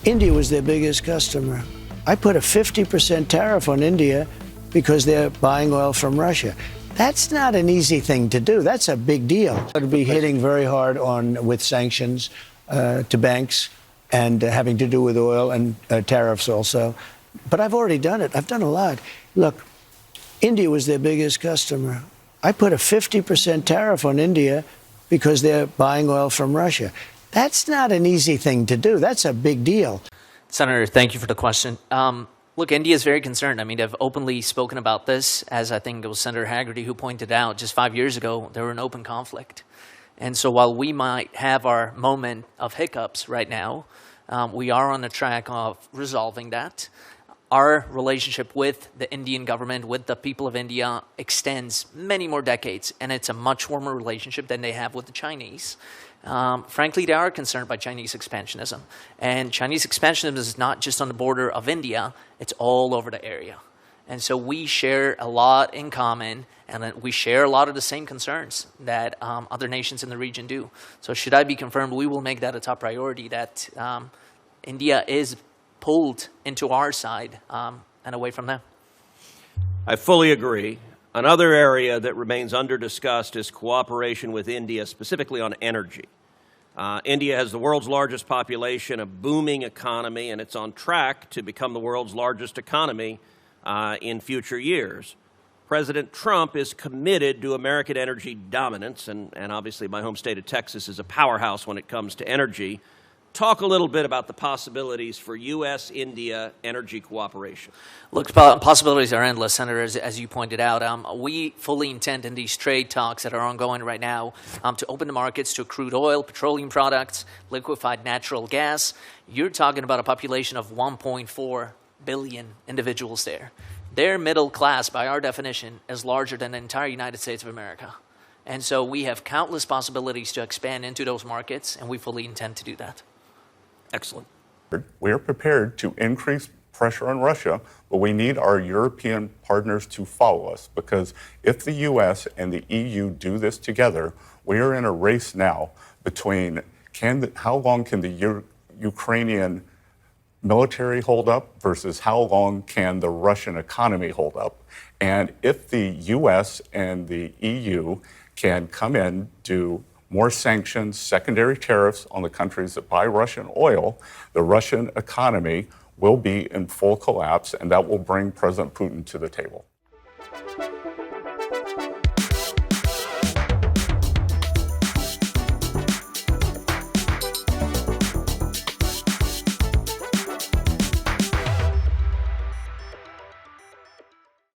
India was their biggest customer. I put a 50% tariff on India because they're buying oil from Russia. That's not an easy thing to do. That's a big deal. It'll be hitting very hard with sanctions to banks and having to do with oil and tariffs also. But I've already done it. I've done a lot. Look, India was their biggest customer. I put a 50% tariff on India because they're buying oil from Russia. That's not an easy thing to do. That's a big deal. Senator, thank you for the question. Look, India is very concerned. I mean, they've openly spoken about this, as I think it was Senator Haggerty who pointed out just 5 years ago, they were in open conflict. And so while we might have our moment of hiccups right now, we are on the track of resolving that. Our relationship with the Indian government, with the people of India, extends many more decades, and it's a much warmer relationship than they have with the Chinese. Frankly, they are concerned by Chinese expansionism. And Chinese expansionism is not just on the border of India, it's all over the area. And so we share a lot in common, and we share a lot of the same concerns that other nations in the region do. So should I be confirmed, we will make that a top priority, that India is pulled into our side and away from them. I fully agree. Another area that remains under-discussed is cooperation with India, specifically on energy. India has the world's largest population, a booming economy, and it's on track to become the world's largest economy in future years. President Trump is committed to American energy dominance, and obviously my home state of Texas is a powerhouse when it comes to energy. Talk a little bit about the possibilities for U.S.-India energy cooperation. Look, possibilities are endless, Senator, as you pointed out. We fully intend in these trade talks that are ongoing right now to open the markets to crude oil, petroleum products, liquefied natural gas. You're talking about a population of 1.4 billion individuals there. Their middle class, by our definition, is larger than the entire United States of America. And so we have countless possibilities to expand into those markets, and we fully intend to do that. Excellent. We are prepared to increase pressure on Russia, but we need our European partners to follow us, because if the U.S. and the EU do this together, we are in a race now between how long can the Ukrainian military hold up versus how long can the Russian economy hold up. And if the U.S. and the EU can come in, do more sanctions, secondary tariffs on the countries that buy Russian oil, the Russian economy will be in full collapse, and that will bring President Putin to the table.